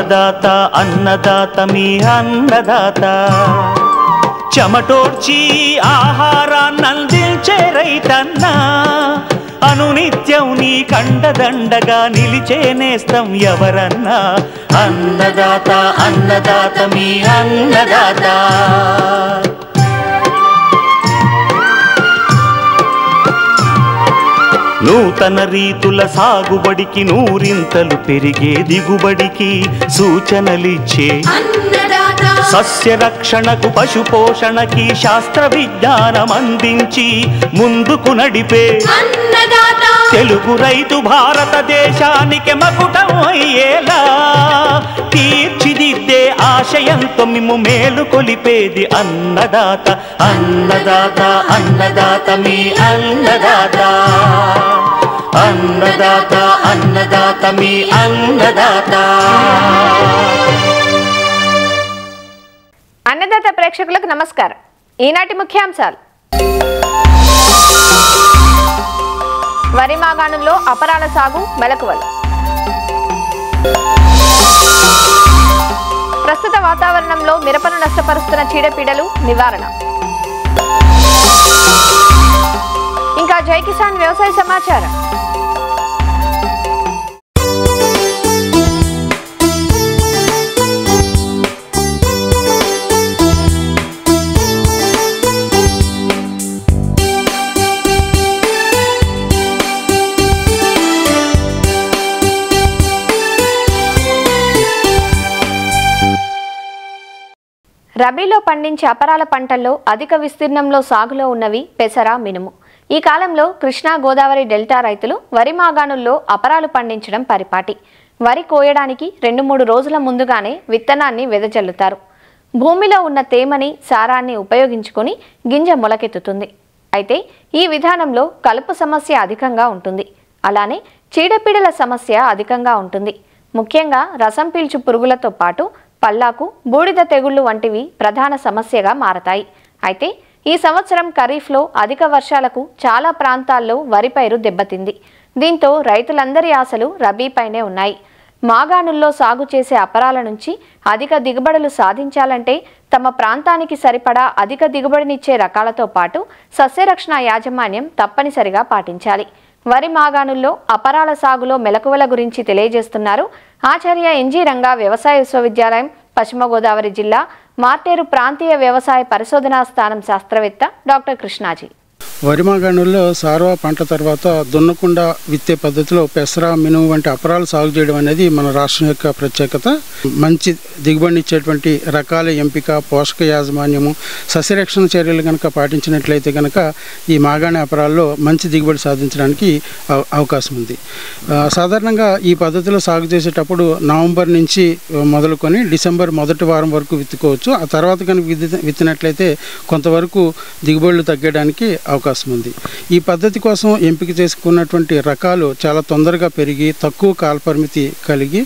అన్నదాత అన్నదాత మీ అన్నదాత చెమటోడ్చి ఆహారాన్నందించే రైతన్నా అనునిత్యం నీ కండదండగా నిలిచే నేస్తం ఎవరన్నా అన్నదాత అన్నదాత మీ అన్నదాత నూతన రీతుల సాగుబడికి నూరింతలు పెరిగే దిగుబడికి సూచనలిచ్చే సస్య రక్షణకు పశు పోషణకి శాస్త్ర విజ్ఞానం అందించి ముందుకు నడిపే తెలుగు రైతు భారతదేశానికి మకుటం అయ్యేలా తీర్చిదిద్దే ఆశయంతో మిమ్ము మేలు కొలిపేది అన్నదాత అన్నదాత అన్నదాత మీ అన్నదాత అన్నదాత అన్నదాత మీ అన్నదాత. అన్నదాత ప్రేక్షకులకు నమస్కారం. ఈనాటి ముఖ్యాంశాలు: వరి మాగాణుల్లో అపరాల సాగు మెలకువలు, ప్రస్తుత వాతావరణంలో మిరపను నష్టపరుస్తున్న చీడపీడలు నివారణ, ఇంకా జై కిసాన్ వ్యవసాయ సమాచారం. రబీలో పండించే అపరాల పంటల్లో అధిక విస్తీర్ణంలో సాగులో ఉన్నవి పెసర, మినుము. ఈ కాలంలో కృష్ణా గోదావరి డెల్టా రైతులు వరి మాగాణుల్లో అపరాలు పండించడం పరిపాటి. వరి కోయడానికి 2-3 రోజుల ముందుగానే విత్తనాన్ని వెదజల్లుతారు. భూమిలో ఉన్న తేమని, సారాన్ని ఉపయోగించుకొని గింజ మొలకెత్తుతుంది. అయితే ఈ విధానంలో కలుపు సమస్య అధికంగా ఉంటుంది. అలానే చీడపీడల సమస్య అధికంగా ఉంటుంది. ముఖ్యంగా రసం పీల్చు పురుగులతో పాటు పల్లాకు, బూడిద తెగుళ్లు వంటివి ప్రధాన సమస్యగా మారతాయి. అయితే ఈ సంవత్సరం ఖరీఫ్లో అధిక వర్షాలకు చాలా ప్రాంతాల్లో వరి పైరు దెబ్బతింది. దీంతో రైతులందరి ఆశలు రబీపైనే ఉన్నాయి. మాగాణుల్లో సాగు చేసే అపరాల నుంచి అధిక దిగుబడులు సాధించాలంటే తమ ప్రాంతానికి సరిపడా అధిక దిగుబడినిచ్చే రకాలతో పాటు సస్యరక్షణ యాజమాన్యం తప్పనిసరిగా పాటించాలి. వరి మాగాణుల్లో అపరాల సాగులో మెలకువల గురించి తెలియజేస్తున్నారు ఆచార్య ఎన్జీ రంగా వ్యవసాయ విశ్వవిద్యాలయం, పశ్చిమ గోదావరి జిల్లా మార్టేరు ప్రాంతీయ వ్యవసాయ పరిశోధనా స్థానం శాస్త్రవేత్త డాక్టర్ కృష్ణాజీ. వరి మాగాణుల్లో సార్వా పంట తర్వాత దున్నకుండా విత్తే పద్ధతిలో పెసర, మినుము వంటి అపరాలు సాగు చేయడం అనేది మన రాష్ట్రం యొక్క ప్రత్యేకత. మంచి దిగుబడినిచ్చేటువంటి రకాల ఎంపిక, పోషక యాజమాన్యము, సస్యరక్షణ చర్యలు కనుక పాటించినట్లయితే కనుక ఈ మాగాణి అపరాల్లో మంచి దిగుబడి సాధించడానికి అవకాశం ఉంది. సాధారణంగా ఈ పద్ధతిలో సాగు చేసేటప్పుడు నవంబర్ నుంచి మొదలుకొని డిసెంబర్ మొదటి వారం వరకు విత్తుకోవచ్చు. ఆ తర్వాత కనుక విత్తినట్లయితే కొంతవరకు దిగుబడులు తగ్గడానికి అవకాశం ఉంది. ఈ పద్ధతి కోసం ఎంపిక చేసుకున్నటువంటి రకాలు చాలా తొందరగా పెరిగి తక్కువ కాలపరిమితి కలిగి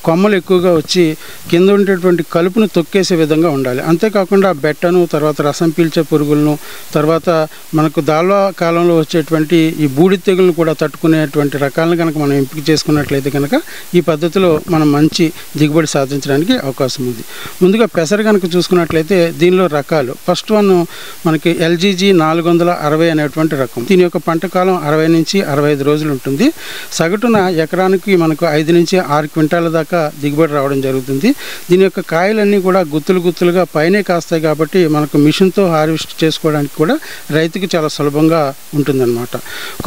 కొమ్మలు ఎక్కువగా వచ్చి కింద ఉండేటువంటి కలుపును తొక్కేసే విధంగా ఉండాలి. అంతేకాకుండా బెట్టను, తర్వాత రసం పీల్చే పురుగులను, తర్వాత మనకు దాల్వా కాలంలో వచ్చేటువంటి ఈ బూడి తెగులను కూడా తట్టుకునేటువంటి రకాలను కనుక మనం ఎంపిక చేసుకున్నట్లయితే కనుక ఈ పద్ధతిలో మనం మంచి దిగుబడి సాధించడానికి అవకాశం ఉంది. ముందుగా పెసర కనుక చూసుకున్నట్లయితే దీనిలో రకాలు ఫస్ట్ వన్ మనకి LGG 460 అనేటువంటి రకం. దీని యొక్క పంట కాలం 60 నుంచి 65 రోజులు ఉంటుంది. సగటున ఎకరానికి మనకు 5 నుంచి 6 క్వింటాల దాకా దిగుబడి రావడం జరుగుతుంది. దీని యొక్క కాయలన్నీ కూడా గుత్తులుగా పైనే కాస్తాయి కాబట్టి మనకు మిషన్తో హార్వెస్ట్ చేసుకోవడానికి కూడా రైతుకి చాలా సులభంగా ఉంటుందన్నమాట.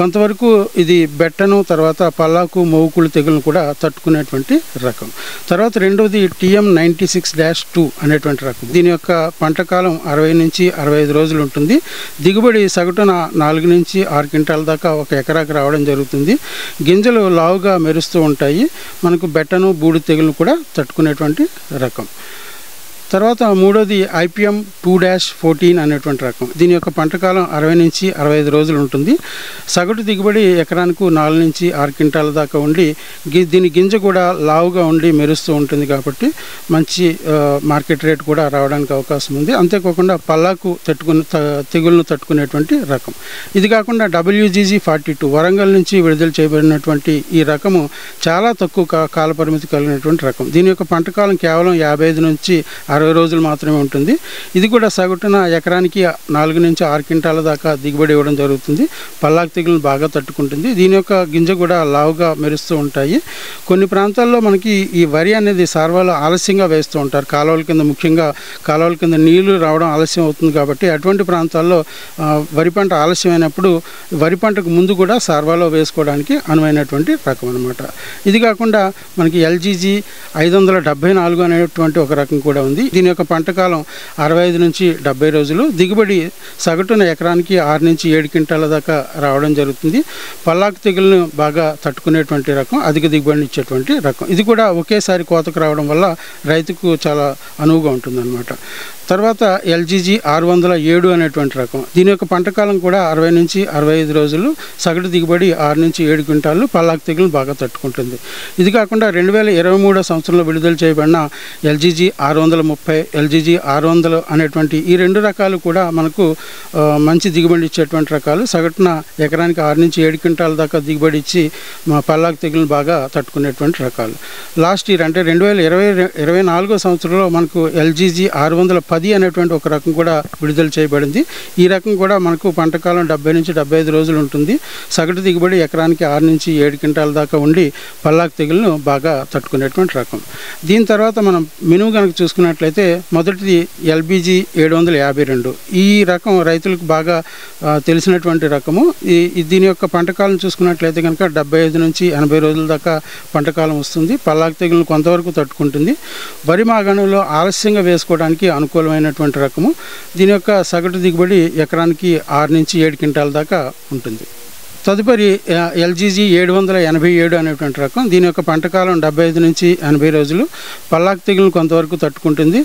కొంతవరకు ఇది బెట్టను, తర్వాత పల్లాకు, మోవుకుళ్ళు తెగులను కూడా తట్టుకునేటువంటి రకం. తర్వాత రెండవది TM 96-2 అనేటువంటి రకం. దీని యొక్క పంట కాలం 60 నుంచి 65 రోజులు ఉంటుంది. దిగుబడి సగటున 4 నుంచి 6 క్వింటాల దాకా ఒక ఎకరాకి రావడం జరుగుతుంది. గింజలు లావుగా మెరుస్తూ ఉంటాయి. మనకు బెట్టను, బూడి తెగులు కూడా తట్టుకునేటువంటి రకం. తర్వాత మూడోది IPM 2-14 అనేటువంటి రకం. దీని యొక్క పంట కాలం 60 నుంచి 65 రోజులు ఉంటుంది. సగటు దిగుబడి ఎకరానికి 4 నుంచి 6 క్వింటాల దాకా ఉండి దీని గింజ కూడా లావుగా ఉండి మెరుస్తూ ఉంటుంది కాబట్టి మంచి మార్కెట్ రేట్ కూడా రావడానికి అవకాశం ఉంది. అంతేకాకుండా పల్లాకు తెగులను తట్టుకునేటువంటి రకం. ఇది కాకుండా WGG 42 వరంగల్ నుంచి విడుదల చేయబడినటువంటి ఈ రకము చాలా తక్కువ కాల పరిమితి కలిగినటువంటి రకం. దీని యొక్క పంట కాలం కేవలం 55 నుంచి 60 రోజులు మాత్రమే ఉంటుంది. ఇది కూడా సగటున ఎకరానికి 4 నుంచి 6 క్వింటాల దాకా దిగుబడి ఇవ్వడం జరుగుతుంది. పల్లాకు తెగులను బాగా తట్టుకుంటుంది. దీని యొక్క గింజ కూడా లావుగా మెరుస్తూ ఉంటాయి. కొన్ని ప్రాంతాల్లో మనకి ఈ వరి అనేది సార్వాలు ఆలస్యంగా వేస్తూ ఉంటారు. కాలువల కింద, ముఖ్యంగా కాలువల కింద నీళ్లు రావడం ఆలస్యం అవుతుంది కాబట్టి అటువంటి ప్రాంతాల్లో వరి పంట ఆలస్యమైనప్పుడు వరి పంటకు ముందు కూడా సార్వాలో వేసుకోవడానికి అనువైనటువంటి రకం అనమాట. ఇది కాకుండా మనకి LGG 574 అనేటువంటి ఒక రకం కూడా ఉంది. దీని యొక్క పంట కాలం 65 నుంచి 70 రోజులు. దిగుబడి సగటున ఎకరానికి 6 నుంచి 7 క్వింటాల దాకా రావడం జరుగుతుంది. పల్లాకు తెగులను బాగా తట్టుకునేటువంటి రకం, అధిక దిగుబడిని ఇచ్చేటువంటి రకం. ఇది కూడా ఒకేసారి కోతకు రావడం వల్ల రైతుకు చాలా అనువుగా ఉంటుందన్నమాట. తర్వాత LGG 607 అనేటువంటి రకం. దీని యొక్క పంట కాలం కూడా 60 నుంచి 65 రోజులు. సగటు దిగుబడి 6 నుంచి 7 క్వింటాలు. పల్లాకు తెగులను బాగా తట్టుకుంటుంది. ఇది కాకుండా 2023 సంవత్సరంలో విడుదల చేయబడిన LGG 630, LGG 600 అనేటువంటి ఈ 2 రకాలు కూడా మనకు మంచి దిగుబడి ఇచ్చేటువంటి రకాలు. సగటున ఎకరానికి 6 నుంచి 7 క్వింటాల దాకా దిగుబడి ఇచ్చి పల్లాకు తెగులను బాగా తట్టుకునేటువంటి రకాలు. లాస్ట్ ఇయర్ అంటే 2024 సంవత్సరంలో మనకు LGG 610 అనేటువంటి ఒక రకం కూడా విడుదల చేయబడింది. ఈ రకం కూడా మనకు పంట కాలం 70 నుంచి 75 రోజులు ఉంటుంది. సగటు దిగుబడి ఎకరానికి 6 నుంచి 7 క్వింటాల దాకా ఉండి పల్లాకు తెగులను బాగా తట్టుకునేటువంటి రకం. దీని తర్వాత మనం మినుము కనుక చూసుకున్నట్లయితే మొదటిది LBG 752. ఈ రకం రైతులకు బాగా తెలిసినటువంటి రకము. దీని యొక్క పంట కాలం చూసుకున్నట్లయితే కనుక 75 నుంచి 80 రోజుల దాకా పంట కాలం వస్తుంది. పల్లాకు తెగులను కొంతవరకు తట్టుకుంటుంది. వరి మాగాణంలో ఆలస్యంగా వేసుకోవడానికి అనుకూలమైనటువంటి రకము. దీని యొక్క సగటు దిగుబడి ఎకరానికి 6 నుంచి 7 క్వింటాల దాకా ఉంటుంది. తదుపరి LGG 787 అనేటువంటి రకం. దీని యొక్క పంట కాలం 75 నుంచి 80 రోజులు. పల్లాకు తెగులను కొంతవరకు తట్టుకుంటుంది.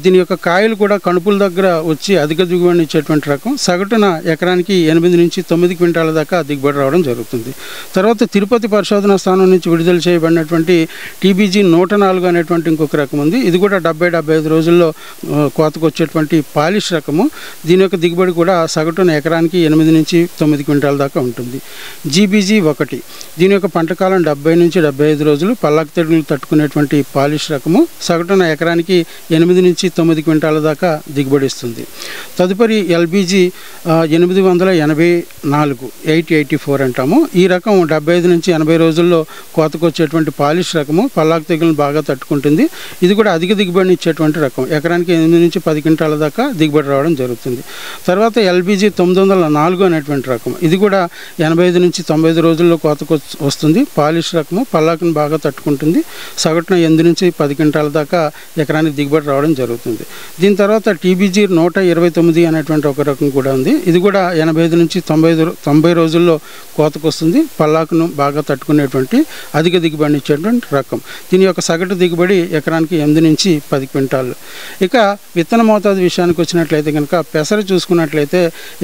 దీని యొక్క కాయలు కూడా కణుపుల దగ్గర వచ్చి అధిక దిగుబడిని ఇచ్చేటువంటి రకం. సగటున ఎకరానికి 8 నుంచి 9 క్వింటాల దాకా దిగుబడి రావడం జరుగుతుంది. తర్వాత తిరుపతి పరిశోధనా స్థానం నుంచి విడుదల చేయబడినటువంటి TBG 104 అనేటువంటి ఇంకొక రకం ఉంది. ఇది కూడా 70-75 రోజుల్లో కోతకు వచ్చేటువంటి పాలిష్ రకము. దీని యొక్క దిగుబడి కూడా సగటున ఎకరానికి 8 నుంచి 9 క్వింటాల దాకా ఉంటుంది. GBG 1. దీని యొక్క పంట కాలం 70 నుంచి 75 రోజులు. పల్లాకు తెగులు తట్టుకునేటువంటి పాలిష్ రకము. సగటున ఎకరానికి 8 నుంచి 9 క్వింటాల దాకా దిగుబడి ఇస్తుంది. తదుపరి LBG 884 884 అంటాము. ఈ రకం 75 నుంచి 80 రోజుల్లో కోతకు వచ్చేటువంటి పాలిష్ రకము. పల్లాకు తెగులను బాగా తట్టుకుంటుంది. ఇది కూడా అధిక దిగుబడిని ఇచ్చేటువంటి రకం. ఎకరానికి 8 నుంచి 10 క్వింటాల దాకా దిగుబడి రావడం జరుగుతుంది. తర్వాత LBG 904 అనేటువంటి రకం. ఇది కూడా 85 నుంచి 90 రోజుల్లో కోతకు వస్తుంది. పాలిష్ రకము. పల్లాకును బాగా తట్టుకుంటుంది. సగటున 8 నుంచి 10 క్వింటాల దాకా ఎకరానికి దిగుబడి రావడం జరుగుతుంది. దీని తర్వాత TBG 129 అనేటువంటి ఒక రకం కూడా ఉంది. ఇది కూడా 85 నుంచి 90 రోజుల్లో కోతకు వస్తుంది. పల్లాకును బాగా తట్టుకునేటువంటి అధిక దిగుబడిని ఇచ్చేటువంటి రకం. దీని యొక్క సగటు దిగుబడి ఎకరానికి 8 నుంచి 10 క్వింటాలు. ఇక విత్తన మోతాదు విషయానికి వచ్చినట్లయితే కనుక పెసర చూసుకున్నట్లయితే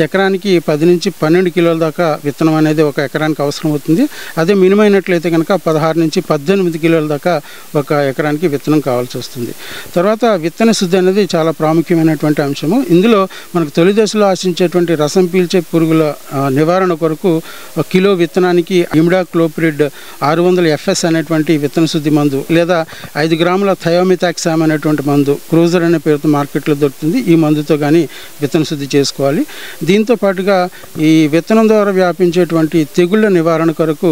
ఎకరానికి 10 నుంచి 12 కిలోల దాకా విత్తనం అనేది ఒక ఎకరానికి అవసరం అవుతుంది. అదే మినిమం అయినట్లయితే కనుక 16 నుంచి 18 కిలోల దాకా ఒక ఎకరానికి విత్తనం కావాల్సి వస్తుంది. తర్వాత విత్తన శుద్ధి అనేది చాలా ప్రాముఖ్యమైనటువంటి అంశము. ఇందులో మనకు తొలి దశలో ఆశించేటువంటి రసం పీల్చే పురుగుల నివారణ కొరకు కిలో విత్తనానికి ఇమిడాక్లోప్రిడ్ 600 FS అనేటువంటి విత్తన శుద్ధి మందు లేదా 5 గ్రాముల థయోమిథాక్సామ్ అనేటువంటి మందు క్రూజర్ అనే పేరుతో మార్కెట్లో దొరుకుతుంది. ఈ మందుతో కానీ విత్తన శుద్ధి చేసుకోవాలి. దీంతో పాటుగా ఈ విత్తనం ద్వారా వ్యాపించేటువంటి తెగుళ్ల నివారణ కొరకు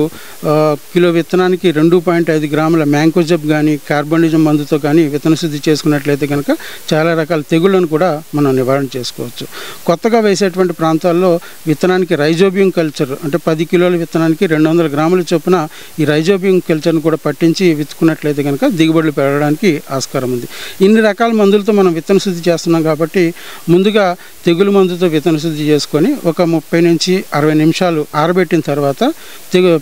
కిలో విత్తనానికి 2.5 గ్రాముల మ్యాంకోజబ్ కానీ కార్బనిజం మందుతో కానీ విత్తన శుద్ధి చేసుకున్నట్లయితే కనుక చాలా రకాల తెగుళ్లను కూడా మనం నివారణ చేసుకోవచ్చు. కొత్తగా వేసేటువంటి ప్రాంతాల్లో విత్తనానికి రైజోబియం కల్చర్ అంటే 10 కిలోల విత్తనానికి 200 గ్రాముల చొప్పున ఈ రైజోబియం కల్చర్ను కూడా పట్టించి విత్తుకున్నట్లయితే కనుక దిగుబడులు పెరగడానికి ఆస్కారం ఉంది. ఇన్ని రకాల మందులతో మనం విత్తన శుద్ధి చేస్తున్నాం కాబట్టి ముందుగా తెగులు మందుతో విత్తన శుద్ధి చేసుకొని ఒక 30 నుంచి 60 నిమిషాలు రోజులు ఆరబెట్టిన తర్వాత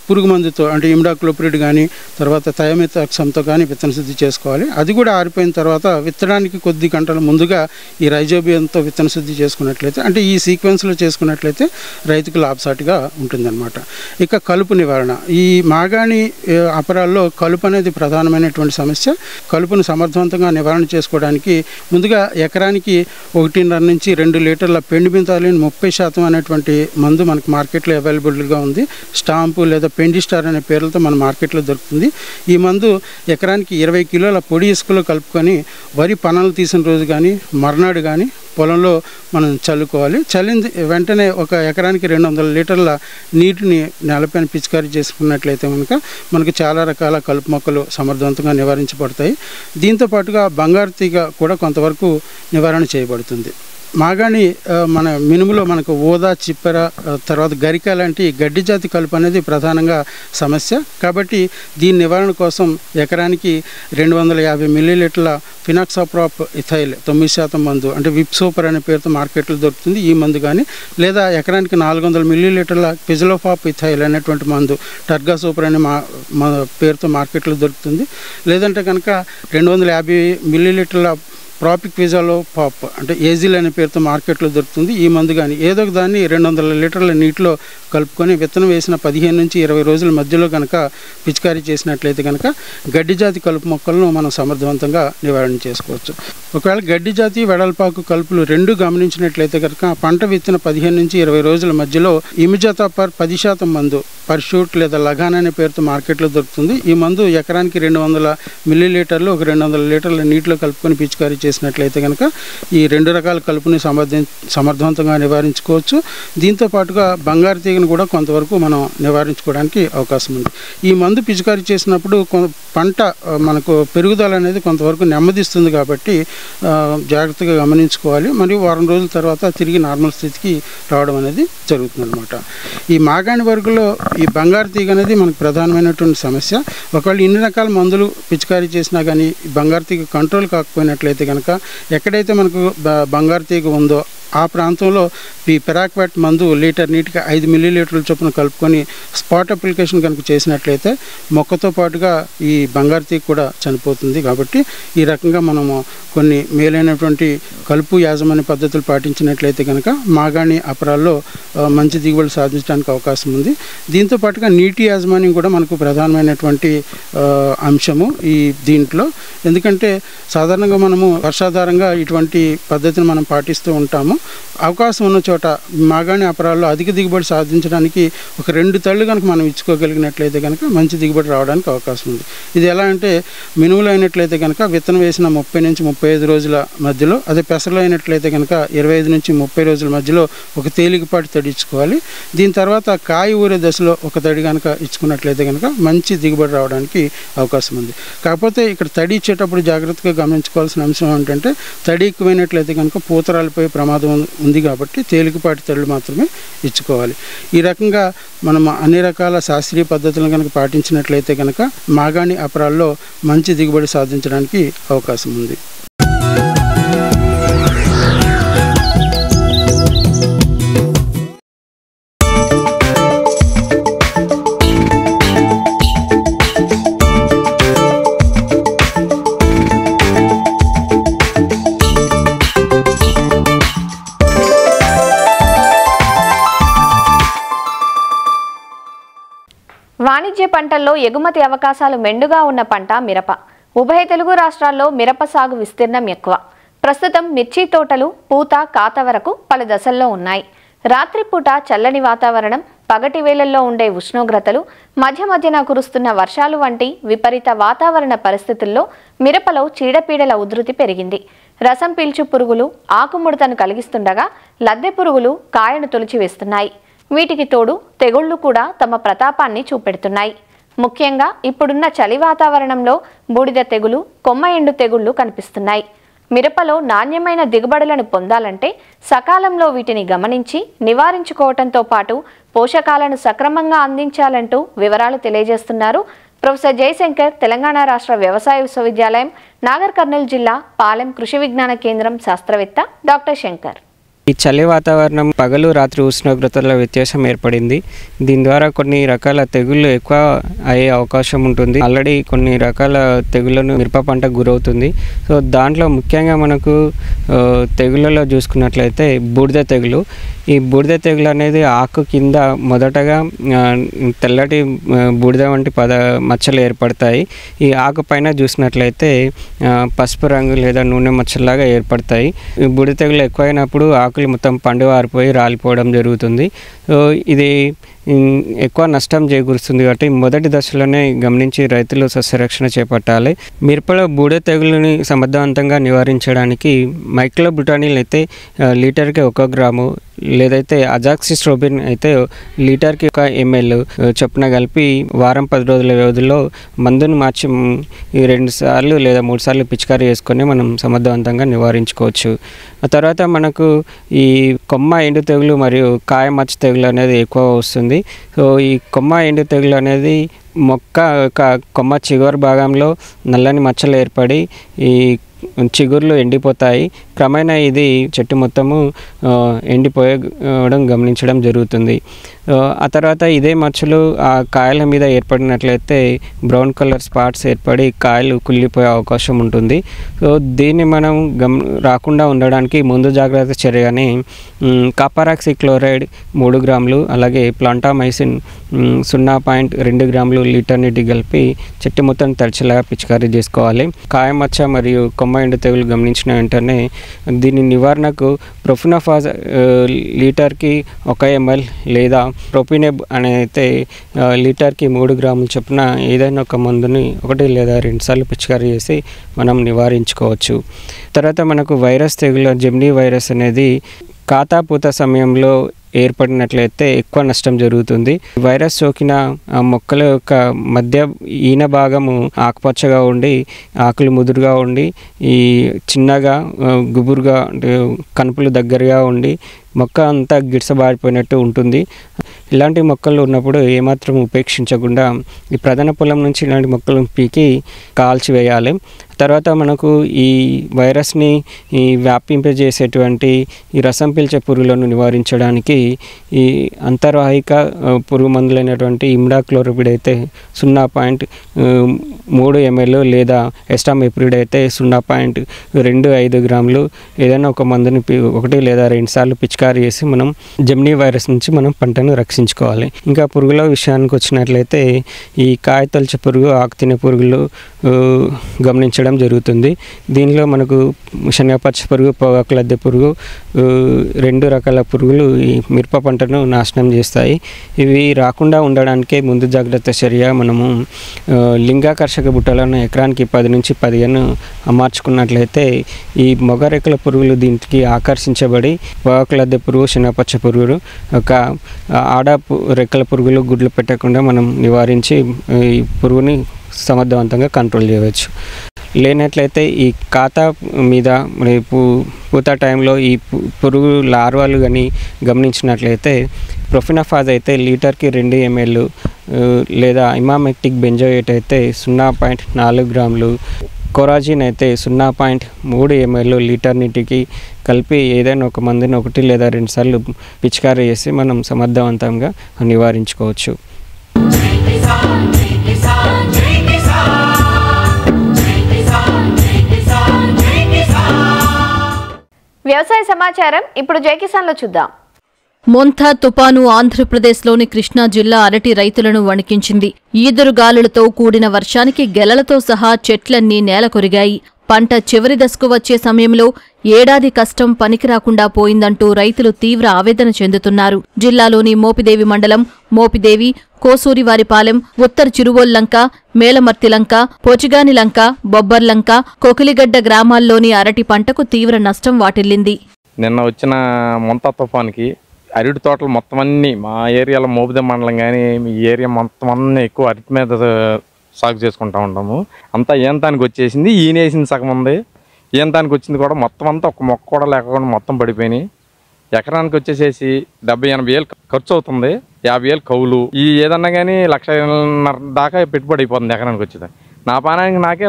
పురుగు మందుతో అంటే ఇమిడాక్లోప్రిడ్ కానీ తర్వాత థయోమిథాక్సమ్తో కానీ విత్తన శుద్ధి చేసుకోవాలి. అది కూడా ఆరిపోయిన తర్వాత విత్తడానికి కొద్ది గంటల ముందుగా ఈ రైజోబియంతో విత్తన శుద్ధి చేసుకున్నట్లయితే అంటే ఈ సీక్వెన్స్లో చేసుకున్నట్లయితే రైతుకు లాభసాటిగా ఉంటుందన్నమాట. ఇక కలుపు నివారణ. ఈ మాగాణి అపరాల్లో కలుపు అనేది ప్రధానమైనటువంటి సమస్య. కలుపును సమర్థవంతంగా నివారణ చేసుకోవడానికి ముందుగా ఎకరానికి 1.5 నుంచి 2 లీటర్ల పెండిబింతాలిన్ 30% అనేటువంటి మందు మనకు మార్కెట్లో అవైలబుల్గా ఉంది. స్టాంపు లేదా పెండిస్టార్ అనే పేర్లతో మన మార్కెట్లో దొరుకుతుంది. ఈ మందు ఎకరానికి 20 కిలోల పొడి ఇసుకలో కలుపుకొని వరి పనలు తీసిన రోజు కానీ మర్నాడు కానీ పొలంలో మనం చల్లుకోవాలి. చల్లింది వెంటనే ఒక ఎకరానికి 200 లీటర్ల నీటిని నేలపైన పిచికారీ చేసుకున్నట్లయితే మనకు చాలా రకాల కలుపు మొక్కలు సమర్థవంతంగా నివారించబడతాయి. దీంతో పాటుగా బంగారు తీగ కూడా కొంతవరకు నివారణ చేయబడుతుంది. మాగాణి మన మినుములో మనకు ఊదా, చిప్పెర, తర్వాత గరిక లాంటి గడ్డి జాతి కలుపు అనేది ప్రధానంగా సమస్య. కాబట్టి దీని నివారణ కోసం ఎకరానికి 250 మిల్లీలీటర్ల ఫినాక్సాప్రాప్ ఇథైల్ 9% మందు అంటే విప్సోపర్ అనే పేరుతో మార్కెట్లో దొరుకుతుంది. ఈ మందు కానీ లేదా ఎకరానికి 400 మిల్లీలీటర్ల క్విజలోఫాప్ ఇథైల్ అనేటువంటి మందు టర్గాసోపర్ అనే పేరుతో మార్కెట్లో దొరుకుతుంది. లేదంటే కనుక 250 మిల్లీలీటర్ల ప్రాపిక్విజాలో పాప్ అంటే ఏజిల్ అనే పేరుతో మార్కెట్లో దొరుకుతుంది. ఈ మందు కానీ ఏదో ఒక దాన్ని 200 లీటర్ల నీటిలో కలుపుకొని విత్తనం వేసిన 15 నుంచి 20 రోజుల మధ్యలో కనుక పిచికారీ చేసినట్లయితే కనుక గడ్డి జాతి కలుపు మొక్కలను మనం సమర్థవంతంగా నివారణ చేసుకోవచ్చు. ఒకవేళ గడ్డి జాతి వెడల్పాకు కలుపులు రెండు గమనించినట్లయితే కనుక పంట విత్తిన 15 నుంచి 20 రోజుల మధ్యలో ఇమిజాతాపర్ 10% మందు పర్షూట్ లేదా లగాన్ అనే పేరుతో మార్కెట్లో దొరుకుతుంది. ఈ మందు ఎకరానికి 200 మిల్లీలీటర్లు ఒక 200 లీటర్ల నీటిలో కలుపుకొని పిచికారీ చేసినట్లయితే కనుక ఈ రెండు రకాల కలుపుని సమర్థవంతంగా నివారించుకోవచ్చు. దీంతో పాటుగా బంగారు తీగను కూడా కొంతవరకు మనం నివారించుకోవడానికి అవకాశం ఉంది. ఈ మందు పిచికారీ చేసినప్పుడు పంట మనకు పెరుగుదల అనేది కొంతవరకు నెమ్మదిస్తుంది కాబట్టి జాగ్రత్తగా గమనించుకోవాలి. మరియు వారం రోజుల తర్వాత తిరిగి నార్మల్ స్థితికి రావడం అనేది జరుగుతుందన్నమాట. ఈ మాగాణి వర్గంలో ఈ బంగారు తీగ అనేది మనకు ప్రధానమైనటువంటి సమస్య. ఒకవేళ ఇన్ని రకాల మందులు పిచికారీ చేసినా కానీ బంగారు తీగ కంట్రోల్ కాకపోయినట్లయితే కనుక ఎక్కడైతే మనకు బంగారు తీగ ఉందో ఆ ప్రాంతంలో ఈ పెరాక్వాట్ మందు లీటర్ నీటికి 5 మిల్లీలీటర్ల చొప్పున కలుపుకొని స్పాట్ అప్లికేషన్ కనుక చేసినట్లయితే మొక్కతో పాటుగా ఈ బంగారు తీగ కూడా చనిపోతుంది. కాబట్టి ఈ రకంగా మనము కొన్ని మేలైనటువంటి కలుపు యాజమాన్య పద్ధతులు పాటించినట్లయితే కనుక మాగాణి అపరాల్లో మంచి దిగుబడి సాధించడానికి అవకాశం ఉంది. దీంతో పాటుగా నీటి యాజమాన్యం కూడా మనకు ప్రధానమైనటువంటి అంశము ఈ దీంట్లో. ఎందుకంటే సాధారణంగా మనము వర్షాధారంగా ఇటువంటి పద్ధతిని మనం పాటిస్తూ ఉంటాము. అవకాశం ఉన్న చోట మాగాణి అపరాల్లో అధిక దిగుబడి సాధించడానికి ఒక 2 తళ్ళు కనుక మనం ఇచ్చుకోగలిగినట్లయితే కనుక మంచి దిగుబడి రావడానికి అవకాశం ఉంది. ఇది ఎలా అంటే మినుములు అయినట్లయితే కనుక విత్తనం వేసిన 30 నుంచి 35 రోజుల మధ్యలో, అదే పెసరలు అయినట్లయితే కనుక 25 నుంచి 30 రోజుల మధ్యలో ఒక తేలికపాటి తడి ఇచ్చుకోవాలి. దీని తర్వాత కాయ ఊరే దశలో ఒక తడి కనుక ఇచ్చుకున్నట్లయితే కనుక మంచి దిగుబడి రావడానికి అవకాశం ఉంది. కాకపోతే ఇక్కడ తడి ఇచ్చేటప్పుడు జాగ్రత్తగా గమనించుకోవాల్సిన అంశం ఏంటంటే తడి ఎక్కువైనట్లయితే కనుక పూతరాలిపోయే ప్రమాదం ఉంది. కాబట్టి తేలికపాటి తడులు మాత్రమే ఇచ్చుకోవాలి. ఈ రకంగా మనం అన్ని రకాల శాస్త్రీయ పద్ధతులను కనుక పాటించినట్లయితే కనుక మాగాణి అపరాల్లో మంచి దిగుబడి సాధించడానికి అవకాశం ఉంది. వాణిజ్య పంటల్లో ఎగుమతి అవకాశాలు మెండుగా ఉన్న పంట మిరప. ఉభయ తెలుగు రాష్ట్రాల్లో మిరప సాగు విస్తీర్ణం ఎక్కువ. ప్రస్తుతం మిర్చి తోటలు పూత కాత వరకు పలు దశల్లో ఉన్నాయి. రాత్రిపూట చల్లని వాతావరణం, పగటి వేళల్లో ఉండే ఉష్ణోగ్రతలు, మధ్య మధ్యన కురుస్తున్న వర్షాలు వంటి విపరీత వాతావరణ పరిస్థితుల్లో మిరపలో చీడపీడల ఉధృతి పెరిగింది. రసం పీల్చు పురుగులు ఆకుముడతను కలిగిస్తుండగా లద్దె పురుగులు కాయను తొలిచివేస్తున్నాయి. వీటికి తోడు తెగుళ్లు కూడా తమ ప్రతాపాన్ని చూపెడుతున్నాయి. ముఖ్యంగా ఇప్పుడున్న చలి వాతావరణంలో బూడిద తెగులు, కొమ్మ ఎండు తెగుళ్లు కనిపిస్తున్నాయి. మిరపలో నాణ్యమైన దిగుబడులను పొందాలంటే సకాలంలో వీటిని గమనించి నివారించుకోవటంతో పాటు పోషకాలను సక్రమంగా అందించాలంటూ వివరాలు తెలియజేస్తున్నారు ప్రొఫెసర్ జయశంకర్, తెలంగాణ రాష్ట్ర వ్యవసాయ విశ్వవిద్యాలయం, నాగర్ కర్నూలు జిల్లా పాలెం కృషి విజ్ఞాన కేంద్రం శాస్త్రవేత్త డాక్టర్ శంకర్. ఈ చలి వాతావరణం పగలు రాత్రి ఉష్ణోగ్రతల వ్యత్యాసం ఏర్పడింది. దీని ద్వారా కొన్ని రకాల తెగుళ్ళు ఎక్కువ అయ్యే అవకాశం ఉంటుంది. ఆల్రెడీ కొన్ని రకాల తెగుళ్ళను మిరప పంటకు గురవుతుంది. సో దాంట్లో ముఖ్యంగా మనకు తెగుళ్ళలో చూసుకున్నట్లయితే బూడిద తెగులు. ఈ బూడిద తెగులు అనేది ఆకు కింద మొదటగా తెల్లటి బూడిద వంటి మచ్చలు ఏర్పడతాయి. ఈ ఆకు పైన చూసినట్లయితే పసుపు రంగు లేదా నూనె మచ్చలాగా ఏర్పడతాయి. ఈ బూడిద తెగులు ఎక్కువైనప్పుడు ఆకులు మొత్తం పండు ఆరిపోయి రాలిపోవడం జరుగుతుంది. సో ఇది ఎక్కువ నష్టం చేకూరుస్తుంది కాబట్టి మొదటి దశలోనే గమనించి రైతులు సస్యరక్షణ చేపట్టాలి. మిరపలో బూడిద తెగులుని సమర్థవంతంగా నివారించడానికి మైక్లోబ్యూటానిల్ అయితే లీటర్కి 1 గ్రాము, లేదైతే అజాక్సిస్ట్రోబిన్ అయితే లీటర్కి 1 ml చొప్పున కలిపి వారం 10 రోజుల వ్యవధిలో మందును మార్చి 2 సార్లు లేదా 3 సార్లు పిచికారీ చేసుకొని మనం సమర్థవంతంగా నివారించుకోవచ్చు. ఆ తర్వాత మనకు ఈ కొమ్మ ఎండు తెగులు మరియు కాయ మచ్చ తెగులు అనేది ఎక్కువ వస్తుంది. సో ఈ కొమ్మ ఎండు తెగులు అనేది మొక్క కొమ్మ చిగురు భాగంలో నల్లని మచ్చలు ఏర్పడి ఈ చిగుర్లు ఎండిపోతాయి. క్రమేణా ఇది చెట్టు మొత్తము ఎండిపోయడం గమనించడం జరుగుతుంది. ఆ తర్వాత ఇదే మచ్చలు ఆ కాయల మీద ఏర్పడినట్లయితే బ్రౌన్ కలర్ స్పాట్స్ ఏర్పడి కాయలు కుళ్ళిపోయే అవకాశం ఉంటుంది. సో దీన్ని మనం రాకుండా ఉండడానికి ముందు జాగ్రత్త చర్యగానే కాపరాక్సి క్లోరైడ్ 3 గ్రాములు, అలాగే ప్లాంటామైసిన్ 0.2 గ్రాములు లీటర్ నీటి కలిపి చెట్టు మొత్తం తడిచేలాగా పిచికారీ చేసుకోవాలి. కాయ మచ్చ మరియు కొమ్మ ఎండు తెగులు గమనించిన వెంటనే దీని నివారణకు ప్రొఫినోఫాజ్ లీటర్కి 1 ml లేదా ప్రొపినెబ్ అయితే లీటర్కి 3 గ్రాముల చొప్పున ఏదైనా ఒక మందుని 1 లేదా 2 సార్లు పిచికారీ చేసి మనం నివారించుకోవచ్చు. తర్వాత మనకు వైరస్ తెగులు జెమినీ వైరస్ అనేది ఖాతా పూత సమయంలో ఏర్పడినట్లయితే ఎక్కువ నష్టం జరుగుతుంది. వైరస్ సోకిన మొక్కల యొక్క మధ్య ఈన భాగము ఆకుపచ్చగా ఉండి ఆకులు ముదురుగా ఉండి ఈ చిన్నగా గుబురుగా కనుపులు దగ్గరగా ఉండి మొక్క అంతా గిడసబారిపోయినట్టు ఉంటుంది. ఇలాంటి మొక్కలు ఉన్నప్పుడు ఏమాత్రం ఉపేక్షించకుండా ఈ ప్రధాన పొలం నుంచి ఇలాంటి మొక్కలను పీకి కాల్చివేయాలి. తర్వాత మనకు ఈ వైరస్ని వ్యాపింపజేసేటువంటి ఈ రసం పీల్చే పురుగులను నివారించడానికి ఈ అంతర్వాహిక పురుగు మందులైనటువంటి ఇమిడాక్లోపిడ్ అయితే 0.3 ml లేదా ఎస్టామిప్రిడ్ అయితే 0.25 గ్రాములు ఏదైనా ఒక మందుని 1 లేదా 2 సార్లు పిచికారీ చేసి మనం జెమినీ వైరస్ నుంచి మనం పంటను రక్షించుకోవాలి. ఇంకా పురుగుల విషయానికి వచ్చినట్లయితే ఈ కాయతొలచే పురుగు, ఆకుతినే పురుగులు గమనించడం జరుగుతుంది. దీనిలో మనకు శనగపచ్చ పురుగు, పొగాకు లద్దె పురుగు 2 రకాల పురుగులు ఈ మిరప పంటను నాశనం చేస్తాయి. ఇవి రాకుండా ఉండడానికే ముందు జాగ్రత్త చర్య మనము లింగాకర్షక బుట్టలను ఎకరానికి 10 నుంచి 15 అమర్చుకున్నట్లయితే ఈ మొగ రెక్కల పురుగులు దీనికి ఆకర్షించబడి పొగాకు లద్దె పురుగు, శనగపచ్చ పురుగులు ఒక ఆడ రెక్కల పురుగులు గుడ్లు పెట్టకుండా మనం నివారించి ఈ పురుగుని సమర్థవంతంగా కంట్రోల్ చేయవచ్చు. లేనట్లయితే ఈ ఖాతా మీద పూత టైంలో ఈ పురుగు లార్వాలు కానీ గమనించినట్లయితే ప్రొఫినోఫాజ్ అయితే లీటర్కి 2 ml లేదా ఇమామెక్టిక్ బెంజోయేట్ అయితే 0.4 గ్రాములు, కొరాజిన్ అయితే 0.3 ml లీటర్ నీటికి కలిపి ఏదైనా ఒక మందుని 1 లేదా 2 సార్లు పిచికారీ చేసి మనం సమర్థవంతంగా నివారించుకోవచ్చు. వ్యవసాయ సమాచారం ఇప్పుడు జై కిసాన్లో చూద్దాం. మొంథా తుపాను ఆంధ్రప్రదేశ్లోని కృష్ణా జిల్లా అరటి రైతులను వణికించింది. ఈదురుగాలులతో కూడిన వర్షానికి గెలలతో సహా చెట్లన్నీ నేలకొరిగాయి. పంట చివరి దశకు వచ్చే సమయంలో ఏడాది కష్టం పనికిరాకుండా పోయిందంటూ రైతులు తీవ్ర ఆవేదన చెందుతున్నారు. జిల్లాలోని మోపిదేవి మండలం మోపిదేవి, కోసూరివారిపాలెం, ఉత్తర చిరువోల్లంక, మేలమర్తిలంక, పోచిగానిలంక, బొబ్బర్లంక, కొకిలిగడ్డ గ్రామాల్లోని అరటి పంటకు తీవ్ర నష్టం వాటిల్లింది. నిన్న వచ్చిన మొంతా తుఫాన్కి అరటి తోటలు మొత్తం అన్నీ మా ఏరియాలో మోపిదేవి మండలం కానీ ఈ ఏరియా మొత్తం అన్నీ ఎక్కువ అరటి మీద సాగు చేసుకుంటూ ఉంటాము. అంతా ఏంతానికి వచ్చేసింది, ఈనేసింది సగం ఉంది, ఏంతానికి వచ్చింది కూడా మొత్తం అంతా ఒక మొక్క కూడా లేకుండా మొత్తం పడిపోయినాయి. ఎకరానికి వచ్చేసేసి 70-80 వేలు ఖర్చు అవుతుంది, 50 వేలు కౌలు. ఈ ఏదన్నా కానీ 1,50,000 దాకా పెట్టుబడి అయిపోతుంది ఎకరానికి వచ్చేది. నా పానానికి నాకే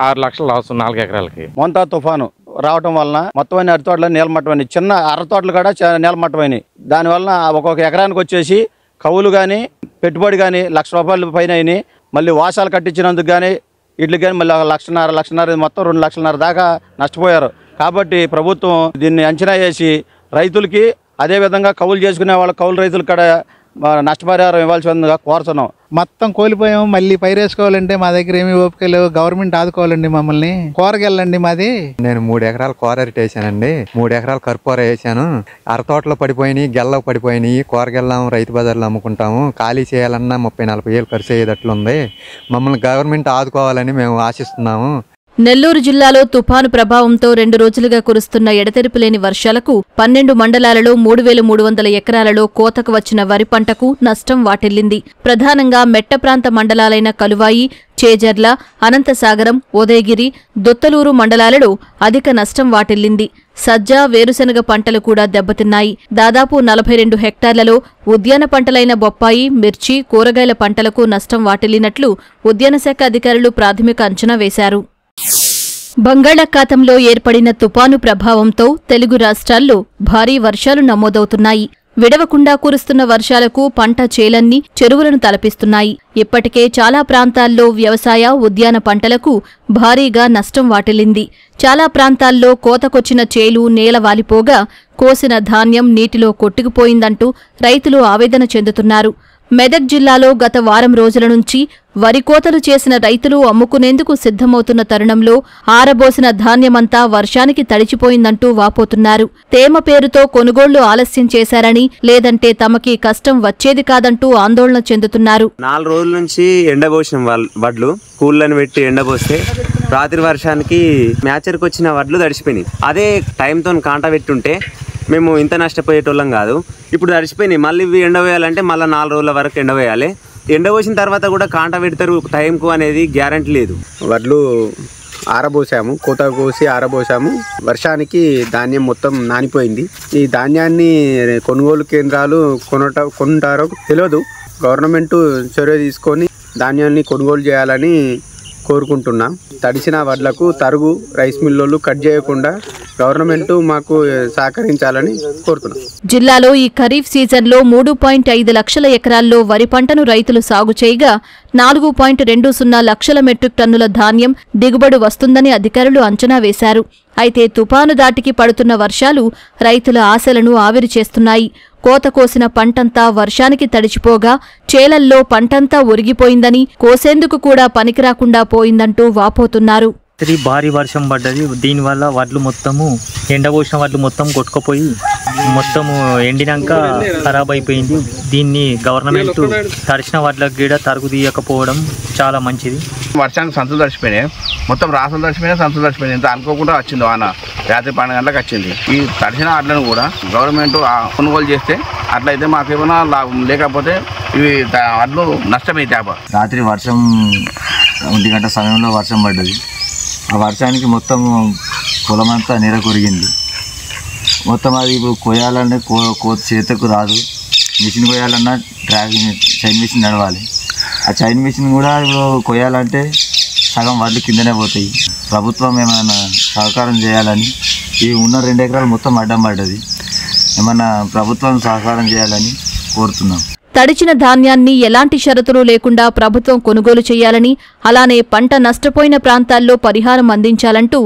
6 లక్షలు లాస్ 4 ఎకరాలకి. మొంతా తుఫాను రావటం వలన మొత్తం అన్ని అరటి తోటలు నీలమట్టమైనవి, చిన్న అర తోటలు కూడా నీలమట్టమైనవి. దానివల్ల ఒక్కొక్క ఎకరానికి వచ్చేసి కవులు కానీ పెట్టుబడి కానీ ₹1,00,000 పైన అయినాయి. మళ్ళీ వాసాలు కట్టించినందుకు కానీ వీటికి కానీ మళ్ళీ ₹1,00,000 మొత్తం ₹2,00,000 దాకా నష్టపోయారు. కాబట్టి ప్రభుత్వం దీన్ని అంచనా వేసి రైతులకి అదేవిధంగా కవులు చేసుకునే వాళ్ళ కౌలు రైతులు కూడా నష్టపరిహారం ఇవ్వాల్సిందిగా కోరుతున్నాం. మొత్తం కోల్పోయాము, మళ్ళీ పైరేసుకోవాలంటే మా దగ్గర ఏమీ ఓపిక లేవు. గవర్నమెంట్ ఆదుకోవాలండి మమ్మల్ని. కూరగాయలండి మాది. నేను 3 ఎకరాలు కూరటి వేసానండి, 3 ఎకరాలు కర్పూర వేసాను. అరతోటలో పడిపోయినాయి, గెల్లకు పడిపోయినాయి. కూరగాయలు రైతు బజార్లో అమ్ముకుంటాము. ఖాళీ చేయాలన్నా 30-40 వేలు ఖర్చు అయ్యేటట్లుంది. మమ్మల్ని గవర్నమెంట్ ఆదుకోవాలని మేము ఆశిస్తున్నాము. నెల్లూరు జిల్లాలో తుపాను ప్రభావంతో 2 రోజులుగా కురుస్తున్న ఎడతెరిపిలేని వర్షాలకు 12 మండలాలలో 3,300 ఎకరాలలో కోతకు వచ్చిన వరి పంటకు నష్టం వాటిల్లింది. ప్రధానంగా మెట్ట ప్రాంత మండలాలైన కలువాయి, చేజర్ల, అనంతసాగరం, ఉదయగిరి, దొత్తలూరు మండలాలలో అధిక నష్టం వాటిల్లింది. సజ్జ, వేరుశనగ పంటలు కూడా దెబ్బతిన్నాయి. దాదాపు 42 హెక్టార్లలో ఉద్యాన పంటలైన బొప్పాయి, మిర్చి, కూరగాయల పంటలకు నష్టం వాటిల్లినట్లు ఉద్యాన శాఖ అధికారులు ప్రాథమిక అంచనా వేశారు. బంగాళాఖాతంలో ఏర్పడిన తుపాను ప్రభావంతో తెలుగు రాష్ట్రాల్లో భారీ వర్షాలు నమోదవుతున్నాయి. విడవకుండా కురుస్తున్న వర్షాలకు పంట చేలన్నీ చెరువులను తలపిస్తున్నాయి. ఇప్పటికే చాలా ప్రాంతాల్లో వ్యవసాయ, ఉద్యాన పంటలకు భారీగా నష్టం వాటిల్లింది. చాలా ప్రాంతాల్లో కోతకొచ్చిన చేలు నేలవాలిపోగా కోసిన ధాన్యం నీటిలో కొట్టుకుపోయిందంటూ రైతులు ఆవేదన చెందుతున్నారు. మెదక్ జిల్లాలో గత వారం రోజుల నుంచి వరి కోతలు చేసిన రైతులు అమ్ముకునేందుకు సిద్ధమవుతున్న తరుణంలో ఆరబోసిన ధాన్యమంతా వర్షానికి తడిచిపోయిందంటూ వాపోతున్నారు. తేమ పేరుతో కొనుగోళ్లు ఆలస్యం చేశారని, లేదంటే తమకి కష్టం వచ్చేది కాదంటూ ఆందోళన చెందుతున్నారు. 4 రోజుల నుంచి ఎండబోసిన వడ్లు కూళ్ళని పెట్టి ఎండబోస్తే రాత్రి వర్షానికి మ్యాచర్కి వచ్చిన వడ్లు తడిచిపోయినాయి. అదే టైంతో కాంట పెట్టుంటే మేము ఇంత నష్టపోయేటోళ్ళం కాదు. ఇప్పుడు తడిచిపోయినాయి. మళ్ళీ ఇవి ఎండవేయాలంటే మళ్ళీ 4 రోజుల వరకు ఎండవేయాలి. ఎండబోసిన తర్వాత కూడా కాంట పెడతారు టైంకు అనేది గ్యారంటీ లేదు. వడ్లు ఆరబోసాము, కోత కోసి ఆరబోసాము. వర్షానికి ధాన్యం మొత్తం నానిపోయింది. ఈ ధాన్యాన్ని కొనుగోలు కేంద్రాలు కొంటారో తెలియదు. గవర్నమెంట్ చర్య తీసుకొని ధాన్యాన్ని కొనుగోలు చేయాలని కోరుకుంటున్నాం. తడిసిన వడ్లకు తరుగు రైస్ మిల్లులు కట్ చేయకుండా గవర్నమెంట్ మాకు సహకరించాలని కోరుతున్నాం. జిల్లాలో ఈ ఖరీఫ్ సీజన్లో 3.5 లక్షల ఎకరాల్లో వరి పంటను రైతులు సాగు చేయగా 4.20 లక్షల మెట్రిక్ టన్నుల ధాన్యం దిగుబడి వస్తుందని అధికారులు అంచనా వేశారు. అయితే తుపాను దాటికి పడుతున్న వర్షాలు రైతుల ఆశలను ఆవిరి చేస్తున్నాయి. కోత కోసిన పంటంతా వర్షానికి తడిచిపోగా చేలల్లో పంటంతా ఒరిగిపోయిందని, కోసేందుకు కూడా పనికిరాకుండా పోయిందంటూ వాపోతున్నారు. భారీ వర్షం పడ్డది. దీనివల్ల వడ్లు మొత్తము ఎండబోసిన వడ్లు మొత్తం కొట్టుకుపోయి మొత్తము ఎండినాక ఖరాబ్ అయిపోయింది. దీన్ని గవర్నమెంట్ తడిసిన వడ్లకు కూడా తరుగు తీయకపోవడం చాలా మంచిది. వర్షానికి సంచులు తడిచిపోయినాయి, మొత్తం రాసులు తడిచిపోయినాయి, సంచులు తడిచిపోయినాయి. ఇంత అనుకోకుండా వచ్చింది వాన. రాత్రి 12 గంటలకు వచ్చింది. ఈ తడిసిన వడ్లను కూడా గవర్నమెంట్ కొనుగోలు చేస్తే అట్లయితే మాకేమైనా లాభం, లేకపోతే ఇవి వడ్లు నష్టమైతే. రాత్రి వర్షం 1 గంట సమయంలో వర్షం పడ్డది. ఆ వర్షానికి మొత్తం పొలమంతా నీర కొరిగింది. మొత్తం అది ఇప్పుడు కొయ్యాలంటే చేతకు రాదు. మిషన్ కొయ్యాలన్నా చైన్ మిషన్ నడవాలి. ఆ చైన్ మిషన్ కూడా ఇప్పుడు కొయ్యాలంటే సగం వడ్లు కిందనే పోతాయి. ప్రభుత్వం ఏమైనా సహకారం చేయాలని, ఈ ఉన్న 2 ఎకరాలు మొత్తం అడ్డం పడ్డది. ఏమన్నా ప్రభుత్వం సహకారం చేయాలని కోరుతున్నాం. తడిచిన ధాన్యాన్ని ఎలాంటి షరతులు లేకుండా ప్రభుత్వం కొనుగోలు చేయాలని, అలానే పంట నష్టపోయిన ప్రాంతాల్లో పరిహారం అందించాలంటూ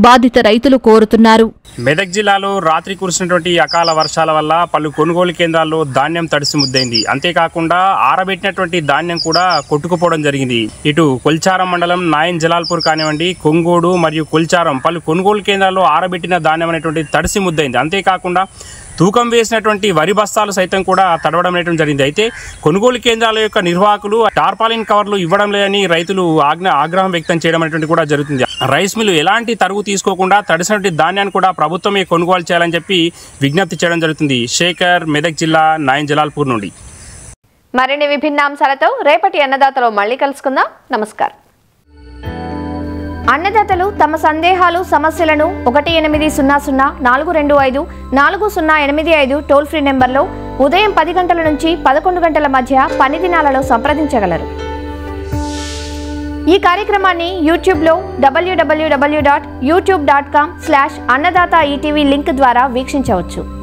బాధిత రైతులు కోరుతున్నారు. మెదక్ జిల్లాలో రాత్రి కురిసినటువంటి అకాల వర్షాల వల్ల పలు కొనుగోలు కేంద్రాల్లో ధాన్యం తడిసి ముద్దైంది. అంతేకాకుండా ఆరబెట్టినటువంటి ధాన్యం కూడా కొట్టుకుపోవడం జరిగింది. ఇటు కొల్చారం మండలం నాయన్ జలాల్పూర్ కానివ్వండి, కొంగోడు మరియు కొల్చారం పలు కొనుగోలు కేంద్రాల్లో ఆరబెట్టిన ధాన్యం అనేటువంటి తడిసి ముద్దైంది. అంతేకాకుండా తూకం వేసినటువంటి వరి బస్తాలు సైతం కూడా తడవడం అనేటువంటి జరిగింది. అయితే కొనుగోలు కేంద్రాల యొక్క నిర్వాహకులు టార్పాలిన్ కవర్లు ఇవ్వడం లేదని రైతులు ఆగ్రహం వ్యక్తం చేయడం అనేటువంటి కూడా జరుగుతుంది. రైస్ మిల్లు ఎలాంటి తరుగు తీసుకోకుండా తడిసినటువంటి ధాన్యాన్ని కూడా ప్రభుత్వమే కొనుగోలు చేయాలని చెప్పి విజ్ఞప్తి చేయడం జరుగుతుంది. శేఖర్, మెదక్ జిల్లా, నాయన్ జలాల్పూర్ నుండి. మరిన్ని విభిన్న అంశాలతో రేపటి అన్నదాతలో మళ్ళీ కలుసుకుందాం. నమస్కారం. అన్నదాతలు తమ సందేహాలు, సమస్యలను 1800-425-4085 టోల్ ఫ్రీ నెంబర్లో ఉదయం 10 గంటల నుంచి 11 గంటల మధ్య పని దినాలలో సంప్రదించగలరు. ఈ కార్యక్రమాన్ని యూట్యూబ్లో www.youtube.com/annadaata ETV లింక్ ద్వారా వీక్షించవచ్చు.